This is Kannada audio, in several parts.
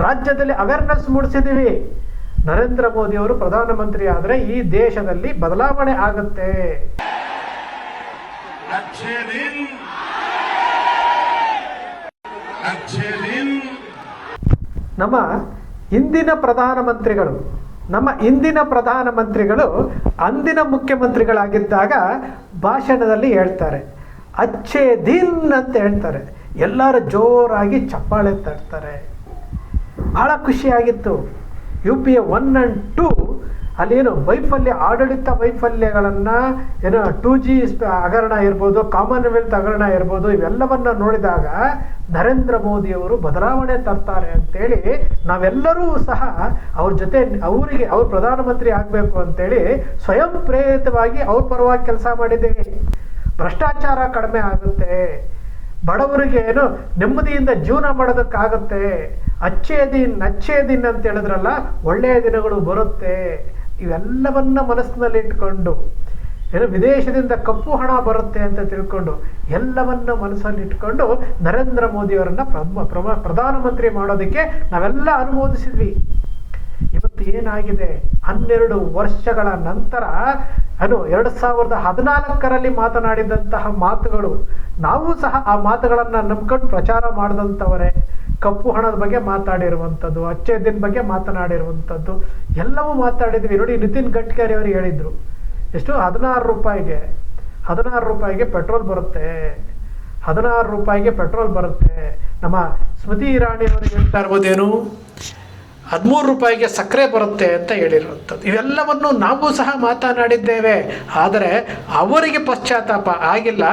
ರಾಜ್ಯದಲ್ಲಿ ಅವೇರ್ನೆಸ್ ಮೂಡಿಸಿದ್ದೀವಿ. ನರೇಂದ್ರ ಮೋದಿ ಅವರು ಪ್ರಧಾನಮಂತ್ರಿ ಆದರೆ ಈ ದೇಶದಲ್ಲಿ ಬದಲಾವಣೆ ಆಗುತ್ತೆ. ನಮ್ಮ ಇಂದಿನ ಪ್ರಧಾನಮಂತ್ರಿಗಳು ಅಂದಿನ ಮುಖ್ಯಮಂತ್ರಿಗಳಾಗಿದ್ದಾಗ ಭಾಷಣದಲ್ಲಿ ಹೇಳ್ತಾರೆ, ಅಚ್ಚೇ ದಿನ್ ಅಂತ ಹೇಳ್ತಾರೆ. ಎಲ್ಲರೂ ಜೋರಾಗಿ ಚಪ್ಪಾಳೆ ತಟ್ತಾರೆ. ಭಾಳ ಖುಷಿಯಾಗಿತ್ತು. UPA 1 and 2 ಅಲ್ಲೇನು ಆಡಳಿತ ವೈಫಲ್ಯಗಳನ್ನು ಏನು 2G ಹಗರಣ ಇರ್ಬೋದು, ಕಾಮನ್ವೆಲ್ತ್ ಹಗರಣ ಇರ್ಬೋದು, ಇವೆಲ್ಲವನ್ನು ನೋಡಿದಾಗ ನರೇಂದ್ರ ಮೋದಿಯವರು ಬದಲಾವಣೆ ತರ್ತಾರೆ ಅಂತೇಳಿ ನಾವೆಲ್ಲರೂ ಸಹ ಅವ್ರ ಜೊತೆ ಅವ್ರು ಪ್ರಧಾನಮಂತ್ರಿ ಆಗಬೇಕು ಅಂತೇಳಿ ಸ್ವಯಂ ಪ್ರೇರಿತವಾಗಿ ಅವ್ರ ಪರವಾಗಿ ಕೆಲಸ ಮಾಡಿದ್ದೇವೆ. ಭ್ರಷ್ಟಾಚಾರ ಕಡಿಮೆ ಆಗುತ್ತೆ, ಬಡವರಿಗೆ ಏನು ನೆಮ್ಮದಿಯಿಂದ ಜೀವನ ಮಾಡೋದಕ್ಕಾಗುತ್ತೆ. ಅಚ್ಚೇ ದಿನ್ ಅಂತ ಹೇಳಿದ್ರಲ್ಲ, ಒಳ್ಳೆಯ ದಿನಗಳು ಬರುತ್ತೆ. ಇವೆಲ್ಲವನ್ನ ಮನಸ್ಸಿನಲ್ಲಿ ಇಟ್ಕೊಂಡು ಏನು ವಿದೇಶದಿಂದ ಕಪ್ಪು ಹಣ ಬರುತ್ತೆ ಅಂತ ತಿಳ್ಕೊಂಡು ಎಲ್ಲವನ್ನ ಮನಸ್ಸಲ್ಲಿ ಇಟ್ಕೊಂಡು ನರೇಂದ್ರ ಮೋದಿಯವರನ್ನ ಪ್ರಧಾನಮಂತ್ರಿ ಮಾಡೋದಕ್ಕೆ ನಾವೆಲ್ಲ ಅನುಮೋದಿಸಿದ್ವಿ. ಇವತ್ತು ಏನಾಗಿದೆ, 12 ವರ್ಷಗಳ ನಂತರ 2014ರಲ್ಲಿ ಮಾತನಾಡಿದಂತಹ ಮಾತುಗಳು, ನಾವು ಸಹ ಆ ಮಾತುಗಳನ್ನು ನಂಬ್ಕೊಂಡು ಪ್ರಚಾರ ಮಾಡಿದಂಥವರೇ. ಕಪ್ಪು ಹಣದ ಬಗ್ಗೆ ಮಾತಾಡಿರುವಂಥದ್ದು, ಅಚ್ಚೇ ದಿನ ಬಗ್ಗೆ ಮಾತನಾಡಿರುವಂಥದ್ದು ಎಲ್ಲವೂ ಮಾತಾಡಿದ್ವಿ. ನೋಡಿ, ನಿತಿನ್ ಗಡ್ಕರಿ ಅವರು ಹೇಳಿದರು, ಎಷ್ಟು 16 ರೂಪಾಯಿಗೆ ಪೆಟ್ರೋಲ್ ಬರುತ್ತೆ, 16 ರೂಪಾಯಿಗೆ ಪೆಟ್ರೋಲ್ ಬರುತ್ತೆ. ನಮ್ಮ ಸ್ಮೃತಿ ಇರಾನಿ ಅವರು ಹೇಳ್ತಾ ಇರ್ಬೋದೇನು, 13 ರೂಪಾಯಿಗೆ ಸಕ್ಕರೆ ಬರುತ್ತೆ ಅಂತ ಹೇಳಿರುವಂಥದ್ದು. ಇವೆಲ್ಲವನ್ನು ನಾವು ಸಹ ಮಾತನಾಡಿದ್ದೇವೆ. ಆದರೆ ಅವರಿಗೆ ಪಶ್ಚಾತ್ತಾಪ ಆಗಿಲ್ಲ,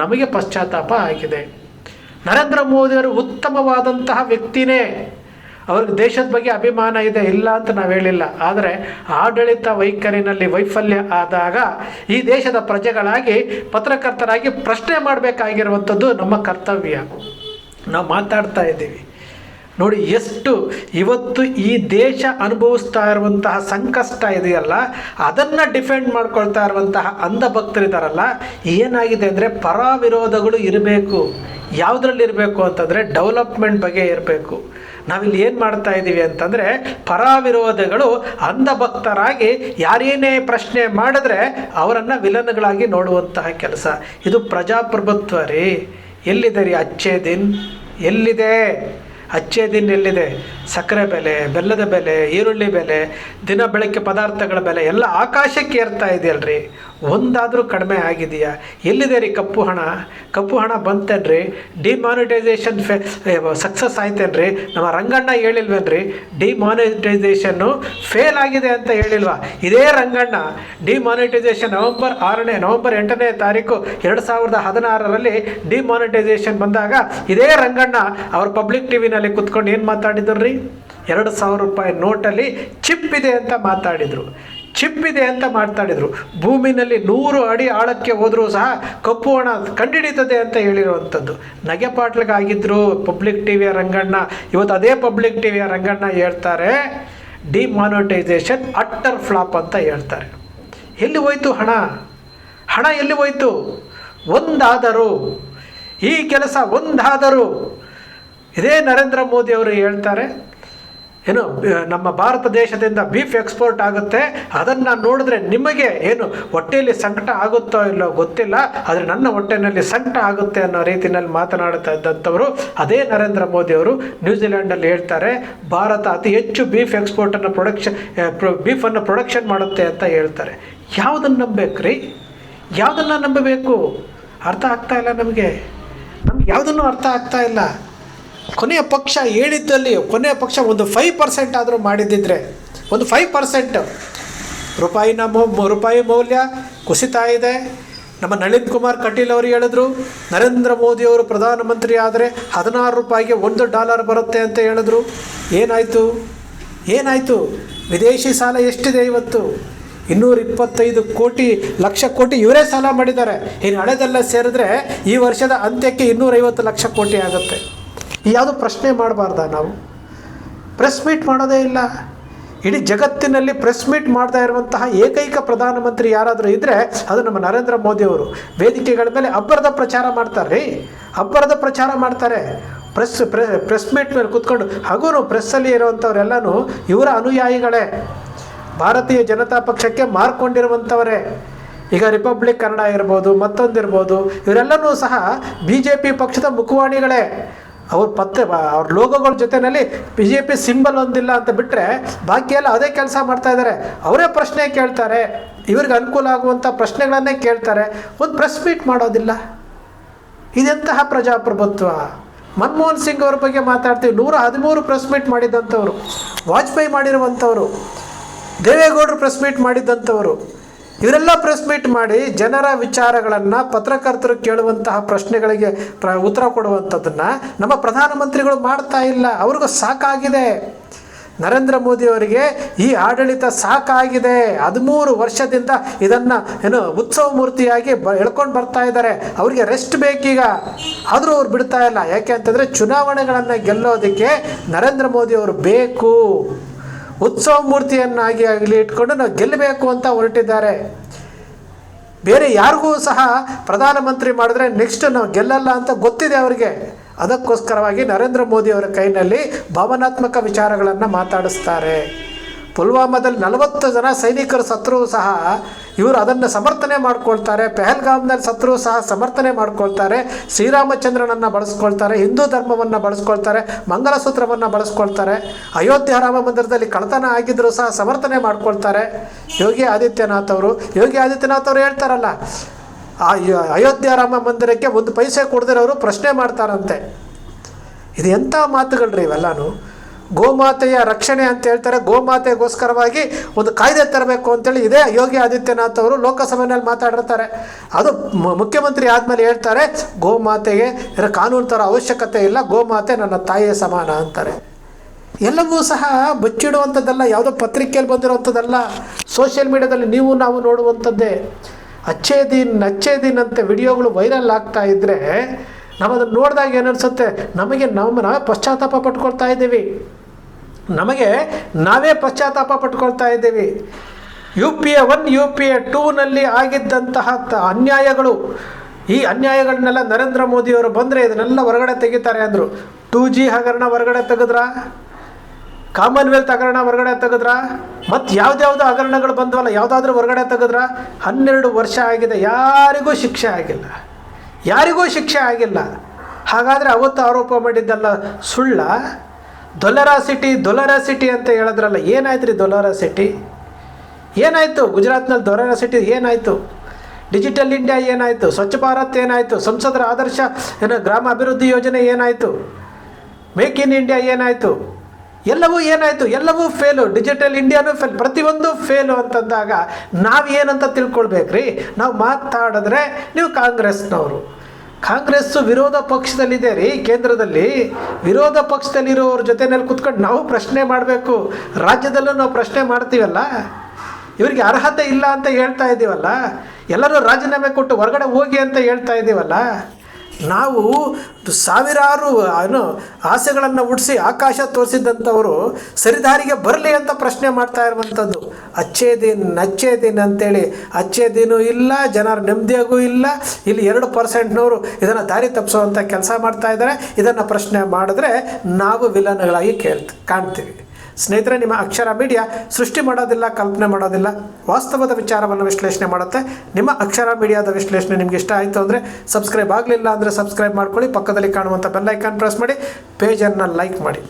ನಮಗೆ ಪಶ್ಚಾತ್ತಾಪ ಆಗಿದೆ. ನರೇಂದ್ರ ಮೋದಿಯವರು ಉತ್ತಮವಾದಂತಹ ವ್ಯಕ್ತಿನೇ, ಅವ್ರಿಗೆ ದೇಶದ ಬಗ್ಗೆ ಅಭಿಮಾನ ಇದೆ, ಇಲ್ಲ ಅಂತ ನಾವು ಹೇಳಿಲ್ಲ. ಆದರೆ ಆಡಳಿತ ವೈಖರಿನಲ್ಲಿ ವೈಫಲ್ಯ ಆದಾಗ ಈ ದೇಶದ ಪ್ರಜೆಗಳಾಗಿ, ಪತ್ರಕರ್ತರಾಗಿ ಪ್ರಶ್ನೆ ಮಾಡಬೇಕಾಗಿರುವಂಥದ್ದು ನಮ್ಮ ಕರ್ತವ್ಯ. ನಾವು ಮಾತಾಡ್ತಾ ಇದ್ದೀವಿ ನೋಡಿ, ಎಷ್ಟು ಇವತ್ತು ಈ ದೇಶ ಅನುಭವಿಸ್ತಾ ಇರುವಂತಹ ಸಂಕಷ್ಟ ಇದೆಯಲ್ಲ, ಅದನ್ನು ಡಿಫೆಂಡ್ ಮಾಡ್ಕೊಳ್ತಾ ಇರುವಂತಹ ಅಂಧಭಕ್ತರಿದ್ದಾರಲ್ಲ, ಏನಾಗಿದೆ ಅಂದರೆ ಪರ ವಿರೋಧಗಳು ಇರಬೇಕು. ಯಾವುದ್ರಲ್ಲಿ ಇರಬೇಕು ಅಂತಂದರೆ ಡೆವಲಪ್ಮೆಂಟ್ ಬಗ್ಗೆ ಇರಬೇಕು. ನಾವಿಲ್ಲಿ ಏನು ಮಾಡ್ತಾ ಇದ್ದೀವಿ ಅಂತಂದರೆ, ಪರ ವಿರೋಧಗಳು ಅಂಧಭಕ್ತರಾಗಿ ಯಾರೇನೇ ಪ್ರಶ್ನೆ ಮಾಡಿದ್ರೆ ಅವರನ್ನು ವಿಲನ್ಗಳಾಗಿ ನೋಡುವಂತಹ ಕೆಲಸ. ಇದು ಪ್ರಜಾಪ್ರಭುತ್ವ ರೀ. ಎಲ್ಲಿದೆ ರೀ ಅಚ್ಚೇ ದಿನ್? ಎಲ್ಲಿದೆ ಅಚ್ಚೇ ದಿನ? ಎಲ್ಲಿದೆ? ಸಕ್ಕರೆ ಬೆಲೆ, ಬೆಲ್ಲದ ಬೆಲೆ, ಈರುಳ್ಳಿ ಬೆಲೆ, ದಿನ ಬೆಳಗ್ಗೆ ಪದಾರ್ಥಗಳ ಬೆಲೆ ಎಲ್ಲ ಆಕಾಶಕ್ಕೆ ಏರ್ತಾ ಇದೆಯಲ್ರಿ. ಒಂದಾದರೂ ಕಡಿಮೆ ಆಗಿದೆಯಾ? ಎಲ್ಲಿದೆ ರೀ ಕಪ್ಪು ಹಣ? ಕಪ್ಪು ಹಣ ಬಂತೇನ್ರಿ? Demonetisation success ಆಯ್ತೇನ್ರಿ? ನಮ್ಮ ರಂಗಣ್ಣ ಹೇಳಿಲ್ವೇನ್ರಿ ಡಿಮಾನಿಟೈಸೇಷನ್ನು ಫೇಲ್ ಆಗಿದೆ ಅಂತ ಹೇಳಿಲ್ವಾ? ಇದೇ ರಂಗಣ್ಣ ಡಿಮಾನಿಟೈಸೇಷನ್ ನವೆಂಬರ್ 8ನೇ ತಾರೀಕು 2016ರಲ್ಲಿ ಡಿಮಾನಿಟೈಸೇಷನ್ ಬಂದಾಗ ಇದೇ ರಂಗಣ್ಣ ಅವ್ರ ಪಬ್ಲಿಕ್ ಟಿವಿನಲ್ಲಿ ಕುತ್ಕೊಂಡು ಏನು ಮಾತಾಡಿದ್ರು ರೀ? 2,000 ರೂಪಾಯಿ ನೋಟಲ್ಲಿ ಚಿಪ್ ಇದೆ ಅಂತ ಮಾತಾಡಿದರು. ಭೂಮಿನಲ್ಲಿ 100 ಅಡಿ ಆಳಕ್ಕೆ ಹೋದರೂ ಸಹ ಕಪ್ಪು ಹಣ ಕಂಡಿಡಿತದೆ ಅಂತ ಹೇಳಿರುವಂಥದ್ದು ನಗೆಪಾಟ್ಲಿಗಾಗಿದ್ದರು ಪಬ್ಲಿಕ್ ಟಿವಿಯ ರಂಗಣ್ಣ. ಇವತ್ತು ಅದೇ ಪಬ್ಲಿಕ್ ಟಿವಿಯ ರಂಗಣ್ಣ ಹೇಳ್ತಾರೆ ಡಿಮಾನಿಟೈಸೇಷನ್ ಅಟ್ಟರ್ ಫ್ಲಾಪ್ ಅಂತ ಹೇಳ್ತಾರೆ. ಎಲ್ಲಿ ಹೋಯ್ತು ಹಣ? ಎಲ್ಲಿ ಹೋಯ್ತು? ಒಂದಾದರೂ ಈ ಕೆಲಸ ಇದೇ ನರೇಂದ್ರ ಮೋದಿ ಅವರು ಹೇಳ್ತಾರೆ, ಏನು ನಮ್ಮ ಭಾರತ ದೇಶದಿಂದ ಬೀಫ್ ಎಕ್ಸ್ಪೋರ್ಟ್ ಆಗುತ್ತೆ, ಅದನ್ನು ನೋಡಿದ್ರೆ ನಿಮಗೆ ಏನು ಹೊಟ್ಟೆಯಲ್ಲಿ ಸಂಕಟ ಆಗುತ್ತೋ ಇಲ್ಲೋ ಗೊತ್ತಿಲ್ಲ, ಆದರೆ ನನ್ನ ಹೊಟ್ಟೆಯಲ್ಲಿ ಸಂಕಟ ಆಗುತ್ತೆ ಅನ್ನೋ ರೀತಿಯಲ್ಲಿ ಮಾತನಾಡ್ತಾ ಇದ್ದಂಥವರು ಅದೇ ನರೇಂದ್ರ ಮೋದಿ ಅವರು ನ್ಯೂಜಿಲೆಂಡಲ್ಲಿ ಹೇಳ್ತಾರೆ, ಭಾರತ ಅತಿ ಹೆಚ್ಚು ಬೀಫನ್ನು ಪ್ರೊಡಕ್ಷನ್ ಮಾಡುತ್ತೆ ಅಂತ ಹೇಳ್ತಾರೆ. ಯಾವುದನ್ನು ನಂಬಬೇಕ್ರಿ? ಯಾವುದನ್ನು ನಂಬಬೇಕು? ಅರ್ಥ ಆಗ್ತಾ ಇಲ್ಲ ನಮಗೆ ಯಾವುದನ್ನು ಅರ್ಥ ಆಗ್ತಾ ಇಲ್ಲ. ಕೊನೆಯ ಪಕ್ಷ ಹೇಳಿದ್ದಲ್ಲಿ ಒಂದು 5% ಆದರೂ ಮಾಡಿದ್ದಿದ್ರೆ, ಒಂದು 5% ರೂಪಾಯಿ ಮೌಲ್ಯ ಕುಸಿತಾ ಇದೆ. ನಮ್ಮ ನಳಿನ್ ಕುಮಾರ್ ಕಟೀಲ್ ಅವರು ಹೇಳಿದ್ರು, ನರೇಂದ್ರ ಮೋದಿಯವರು ಪ್ರಧಾನಮಂತ್ರಿ ಆದರೆ 16 ರೂಪಾಯಿಗೆ $1 ಬರುತ್ತೆ ಅಂತ ಹೇಳಿದ್ರು. ಏನಾಯಿತು? ವಿದೇಶಿ ಸಾಲ ಎಷ್ಟಿದೆ ಇವತ್ತು? 225 ಲಕ್ಷ ಕೋಟಿ ಇವರೇ ಸಾಲ ಮಾಡಿದ್ದಾರೆ. ಇನ್ನು ಹಳೆದೆಲ್ಲ ಸೇರಿದ್ರೆ ಈ ವರ್ಷದ ಅಂತ್ಯಕ್ಕೆ 250 ಲಕ್ಷ ಕೋಟಿ ಆಗುತ್ತೆ. ಯಾವುದು ಪ್ರಶ್ನೆ ಮಾಡಬಾರ್ದ? ನಾವು ಪ್ರೆಸ್ ಮೀಟ್ ಮಾಡೋದೇ ಇಲ್ಲ. ಇಡೀ ಜಗತ್ತಿನಲ್ಲಿ ಪ್ರೆಸ್ ಮೀಟ್ ಮಾಡ್ತಾ ಇರುವಂತಹ ಏಕೈಕ ಪ್ರಧಾನಮಂತ್ರಿ ಯಾರಾದರೂ ಇದ್ದರೆ ಅದು ನಮ್ಮ ನರೇಂದ್ರ ಮೋದಿಯವರು. ವೇದಿಕೆಗಳ ಮೇಲೆ ಅಬ್ಬರದ ಪ್ರಚಾರ ಮಾಡ್ತಾರೆ ರೀ, ಅಬ್ಬರದ ಪ್ರಚಾರ ಮಾಡ್ತಾರೆ. ಪ್ರೆಸ್ ಮೀಟ್ ಮೇಲೆ ಕೂತ್ಕೊಂಡು ಹಾಗೂ ಪ್ರೆಸ್ಸಲ್ಲಿ ಇರುವಂಥವರೆಲ್ಲನೂ ಇವರ ಅನುಯಾಯಿಗಳೇ, ಭಾರತೀಯ ಜನತಾ ಪಕ್ಷಕ್ಕೆ ಮಾರ್ಕೊಂಡಿರುವಂಥವರೇ. ಈಗ ರಿಪಬ್ಲಿಕ್ ಕನ್ನಡ ಇರ್ಬೋದು, ಮತ್ತೊಂದಿರ್ಬೋದು, ಇವರೆಲ್ಲನೂ ಸಹ BJP ಪಕ್ಷದ ಮುಖವಾಣಿಗಳೇ. ಅವ್ರ ಲೋಗೋಗಳ ಜೊತೆಯಲ್ಲಿ BJP ಸಿಂಬಲ್ ಒಂದಿಲ್ಲ ಅಂತ ಬಿಟ್ಟರೆ ಬಾಕಿ ಎಲ್ಲ ಅದೇ ಕೆಲಸ ಮಾಡ್ತಾ ಇದ್ದಾರೆ. ಅವರೇ ಪ್ರಶ್ನೆ ಕೇಳ್ತಾರೆ, ಇವ್ರಿಗೆ ಅನುಕೂಲ ಆಗುವಂಥ ಪ್ರಶ್ನೆಗಳನ್ನೇ ಕೇಳ್ತಾರೆ, ಒಂದು ಪ್ರೆಸ್ ಮೀಟ್ ಮಾಡೋದಿಲ್ಲ. ಇದೆಂತಹ ಪ್ರಜಾಪ್ರಭುತ್ವ? ಮನಮೋಹನ್ ಸಿಂಗ್ ಅವ್ರ ಬಗ್ಗೆ ಮಾತಾಡ್ತೀವಿ, 113 ಪ್ರೆಸ್ ಮೀಟ್ ಮಾಡಿದ್ದಂಥವ್ರು, ವಾಜಪೇಯಿ ಮಾಡಿರುವಂಥವ್ರು, ದೇವೇಗೌಡರು ಪ್ರೆಸ್ ಮೀಟ್ ಮಾಡಿದ್ದಂಥವ್ರು. ಇವರೆಲ್ಲ ಪ್ರೆಸ್ ಮೀಟ್ ಮಾಡಿ ಜನರ ವಿಚಾರಗಳನ್ನು, ಪತ್ರಕರ್ತರು ಕೇಳುವಂತಹ ಪ್ರಶ್ನೆಗಳಿಗೆ ಉತ್ತರ ಕೊಡುವಂಥದ್ದನ್ನು ನಮ್ಮ ಪ್ರಧಾನಮಂತ್ರಿಗಳು ಮಾಡ್ತಾ ಇಲ್ಲ. ಅವ್ರಿಗೂ ಸಾಕಾಗಿದೆ. ನರೇಂದ್ರ ಮೋದಿಯವರಿಗೆ ಈ ಆಡಳಿತ ಸಾಕಾಗಿದೆ. 13 ವರ್ಷದಿಂದ ಇದನ್ನು ಉತ್ಸವ ಮೂರ್ತಿಯಾಗಿ ಎಳ್ಕೊಂಡು ಬರ್ತಾ ಇದ್ದಾರೆ. ಅವರಿಗೆ ರೆಸ್ಟ್ ಬೇಕೀಗ. ಆದರೂ ಅವ್ರು ಬಿಡ್ತಾ ಇಲ್ಲ. ಯಾಕೆ ಅಂತಂದರೆ ಚುನಾವಣೆಗಳನ್ನು ಗೆಲ್ಲೋದಕ್ಕೆ ನರೇಂದ್ರ ಮೋದಿಯವರು ಬೇಕು. ಉತ್ಸವ ಮೂರ್ತಿಯನ್ನಾಗಿ ಆಗಲಿ ಇಟ್ಕೊಂಡು ನಾವು ಗೆಲ್ಲಬೇಕು ಅಂತ ಹೊರಟಿದ್ದಾರೆ. ಬೇರೆ ಯಾರಿಗೂ ಸಹ ಪ್ರಧಾನಮಂತ್ರಿ ಮಾಡಿದ್ರೆ ನೆಕ್ಸ್ಟ್ ನಾವು ಗೆಲ್ಲಲ್ಲ ಅಂತ ಗೊತ್ತಿದೆ ಅವರಿಗೆ. ಅದಕ್ಕೋಸ್ಕರವಾಗಿ ನರೇಂದ್ರ ಮೋದಿಯವರ ಕೈನಲ್ಲಿ ಭಾವನಾತ್ಮಕ ವಿಚಾರಗಳನ್ನು ಮಾತಾಡಿಸ್ತಾರೆ. ಪುಲ್ವಾಮಾದಲ್ಲಿ 40 ಜನ ಸೈನಿಕರು ಸತ್ರೂ ಸಹ ಇವರು ಅದನ್ನು ಸಮರ್ಥನೆ ಮಾಡ್ಕೊಳ್ತಾರೆ. ಪೆಹಲ್ಗಾಮ್ನಲ್ಲಿ ಸತ್ರೂ ಸಹ ಸಮರ್ಥನೆ ಮಾಡ್ಕೊಳ್ತಾರೆ. ಶ್ರೀರಾಮಚಂದ್ರನನ್ನು ಬಳಸ್ಕೊಳ್ತಾರೆ, ಹಿಂದೂ ಧರ್ಮವನ್ನು ಬಳಸ್ಕೊಳ್ತಾರೆ, ಮಂಗಲಸೂತ್ರವನ್ನು ಬಳಸ್ಕೊಳ್ತಾರೆ. ಅಯೋಧ್ಯೆ ರಾಮ ಮಂದಿರದಲ್ಲಿ ಕಳ್ಳತನ ಆಗಿದ್ದರೂ ಸಹ ಸಮರ್ಥನೆ ಮಾಡ್ಕೊಳ್ತಾರೆ. ಯೋಗಿ ಆದಿತ್ಯನಾಥ್ ಅವರು ಹೇಳ್ತಾರಲ್ಲ, ಆ ಅಯೋಧ್ಯೆ ರಾಮ ಮಂದಿರಕ್ಕೆ 1 ಪೈಸೆ ಕೊಡದಿರೋರು ಪ್ರಶ್ನೆ ಮಾಡ್ತಾರಂತೆ. ಇದು ಎಂಥ ಮಾತುಗಳ್ರಿ ಇವೆಲ್ಲನೂ. ಗೋಮಾತೆಯ ರಕ್ಷಣೆ ಅಂತ ಹೇಳ್ತಾರೆ. ಗೋಮಾತೆಗೋಸ್ಕರವಾಗಿ ಒಂದು ಕಾಯ್ದೆ ತರಬೇಕು ಅಂತೇಳಿ ಇದೇ ಯೋಗಿ ಆದಿತ್ಯನಾಥ್ ಅವರು ಲೋಕಸಭೆಯಲ್ಲಿ ಮಾತಾಡಿರ್ತಾರೆ. ಅದು ಮುಖ್ಯಮಂತ್ರಿ ಆದಮೇಲೆ ಹೇಳ್ತಾರೆ, ಗೋಮಾತೆಗೆ ಕಾನೂನು ಥರ ಅವಶ್ಯಕತೆ ಇಲ್ಲ, ಗೋಮಾತೆ ನನ್ನ ತಾಯಿಯ ಸಮಾನ ಅಂತಾರೆ. ಎಲ್ಲವೂ ಸಹ ಬಚ್ಚಿಡುವಂಥದ್ದಲ್ಲ, ಯಾವುದೋ ಪತ್ರಿಕೆಯಲ್ಲಿ ಬಂದಿರುವಂಥದ್ದಲ್ಲ, ಸೋಷಿಯಲ್ ಮೀಡಿಯಾದಲ್ಲಿ ನಾವು ನೋಡುವಂಥದ್ದೇ. ಅಚ್ಚೇ ದಿನ್ ಅಂತ ವಿಡಿಯೋಗಳು ವೈರಲ್ ಆಗ್ತಾ ಇದ್ದರೆ ನಾವು ಅದನ್ನು ನೋಡಿದಾಗ ಏನನ್ಸುತ್ತೆ, ನಾವೇ ಪಶ್ಚಾತ್ತಾಪ ಪಟ್ಕೊಳ್ತಾ ಇದ್ದೀವಿ. ನಾವೇ ಪಶ್ಚಾತ್ತಾಪ ಪಟ್ಕೊಳ್ತಾ ಇದ್ದೀವಿ. UPA 1 UPA 2ನಲ್ಲಿ ಆಗಿದ್ದಂತಹ ಅನ್ಯಾಯಗಳು, ಈ ಅನ್ಯಾಯಗಳನ್ನೆಲ್ಲ ನರೇಂದ್ರ ಮೋದಿಯವರು ಬಂದರೆ ಇದನ್ನೆಲ್ಲ ಹೊರಗಡೆ ತೆಗಿತಾರೆ ಅಂದರು. 2G ಹಗರಣ ಹೊರಗಡೆ ತೆಗೆದ್ರ, ಕಾಮನ್ವೆಲ್ತ್ ಹಗರಣ ಹೊರಗಡೆ ತೆಗೆದ್ರ, ಮತ್ತು ಯಾವುದ್ಯಾವುದೋ ಹಗರಣಗಳು ಬಂದವಲ್ಲ ಯಾವುದಾದ್ರೂ ಹೊರಗಡೆ ತೆಗೆದ್ರ. 12 ವರ್ಷ ಆಗಿದೆ, ಯಾರಿಗೂ ಶಿಕ್ಷೆ ಆಗಿಲ್ಲ. ಹಾಗಾದರೆ ಅವತ್ತು ಆರೋಪ ಮಾಡಿದ್ದಲ್ಲ ಸುಳ್ಳ? ದೊಲರಾ ಸಿಟಿ ಅಂತ ಹೇಳಿದ್ರಲ್ಲ, ಏನಾಯ್ತು ರೀ ದೊಲರಾ ಸಿಟಿ? ಏನಾಯಿತು ಗುಜರಾತ್ನಲ್ಲಿ ದೊಲರಾ ಸಿಟಿ? ಏನಾಯಿತು? ಡಿಜಿಟಲ್ ಇಂಡಿಯಾ ಏನಾಯಿತು? ಸ್ವಚ್ಛ ಭಾರತ್ ಏನಾಯಿತು? ಸಂಸದರ ಆದರ್ಶ ಗ್ರಾಮ ಅಭಿವೃದ್ಧಿ ಯೋಜನೆ ಏನಾಯಿತು? ಮೇಕ್ ಇನ್ ಇಂಡಿಯಾ ಏನಾಯಿತು? ಎಲ್ಲವೂ ಏನಾಯಿತು? ಎಲ್ಲವೂ ಫೇಲು. ಡಿಜಿಟಲ್ ಇಂಡಿಯಾನೂ ಫೇಲ್, ಪ್ರತಿಯೊಂದು ಫೇಲು ಅಂತಂದಾಗ ನಾವೇನಂತ ತಿಳ್ಕೊಳ್ಬೇಕ್ರಿ? ನಾವು ಮಾತಾಡಿದ್ರೆ ನೀವು ಕಾಂಗ್ರೆಸ್ಸು ವಿರೋಧ ಪಕ್ಷದಲ್ಲಿದೆ ರೀ, ಕೇಂದ್ರದಲ್ಲಿ ವಿರೋಧ ಪಕ್ಷದಲ್ಲಿರೋರ ಜೊತೆಯಲ್ಲಿ ಕೂತ್ಕೊಂಡು ನಾವು ಪ್ರಶ್ನೆ ಮಾಡಬೇಕು. ರಾಜ್ಯದಲ್ಲೂ ನಾವು ಪ್ರಶ್ನೆ ಮಾಡ್ತೀವಲ್ಲ, ಇವರಿಗೆ ಅರ್ಹತೆ ಇಲ್ಲ ಅಂತ ಹೇಳ್ತಾ ಇದ್ದೀವಲ್ಲ, ಎಲ್ಲರೂ ರಾಜೀನಾಮೆ ಕೊಟ್ಟು ಹೊರಗಡೆ ಹೋಗಿ ಅಂತ ಹೇಳ್ತಾ ಇದ್ದೀವಲ್ಲ. ನಾವು ಸಾವಿರಾರು ಆಸೆಗಳನ್ನು ಹುಟ್ಟಿಸಿ ಆಕಾಶ ತೋರಿಸಿದ್ದಂಥವರು ಸರಿದಾರಿಗೆ ಬರಲಿ ಅಂತ ಪ್ರಶ್ನೆ ಮಾಡ್ತಾ ಇರುವಂಥದ್ದು. ಅಚ್ಚೇ ದಿನ್ ಅಂತೇಳಿ ಅಚ್ಚೇ ದಿನೂ ಇಲ್ಲ, ಜನರ ನೆಮ್ಮದಿಯಾಗೂ ಇಲ್ಲ. ಇಲ್ಲಿ 2%ನವರು ಇದನ್ನು ದಾರಿ ತಪ್ಪಿಸುವಂಥ ಕೆಲಸ ಮಾಡ್ತಾ ಇದ್ದಾರೆ. ಇದನ್ನು ಪ್ರಶ್ನೆ ಮಾಡಿದ್ರೆ ನಾವು ವಿಲನ್ಗಳಾಗಿ ಕಾಣ್ತೀವಿ. ಸ್ನೇಹಿತರೆ, ನಿಮ್ಮ ಅಕ್ಷರ ಮೀಡಿಯಾ ಸೃಷ್ಟಿ ಮಾಡೋದಿಲ್ಲ, ಕಲ್ಪನೆ ಮಾಡೋದಿಲ್ಲ, ವಾಸ್ತವದ ವಿಚಾರವನ್ನು ವಿಶ್ಲೇಷಣೆ ಮಾಡುತ್ತೆ. ನಿಮ್ಮ ಅಕ್ಷರ ಮೀಡಿಯಾದ ವಿಶ್ಲೇಷಣೆ ನಿಮ್ಗೆ ಇಷ್ಟ ಆಯಿತು ಅಂದರೆ ಸಬ್ಸ್ಕ್ರೈಬ್ ಆಗಲಿಲ್ಲ ಅಂದರೆ ಸಬ್ಸ್ಕ್ರೈಬ್ ಮಾಡ್ಕೊಳ್ಳಿ. ಪಕ್ಕದಲ್ಲಿ ಕಾಣುವಂಥ ಬೆಲ್ ಐಕಾನ್ ಪ್ರೆಸ್ ಮಾಡಿ, ಪೇಜನ್ನು ಲೈಕ್ ಮಾಡಿ.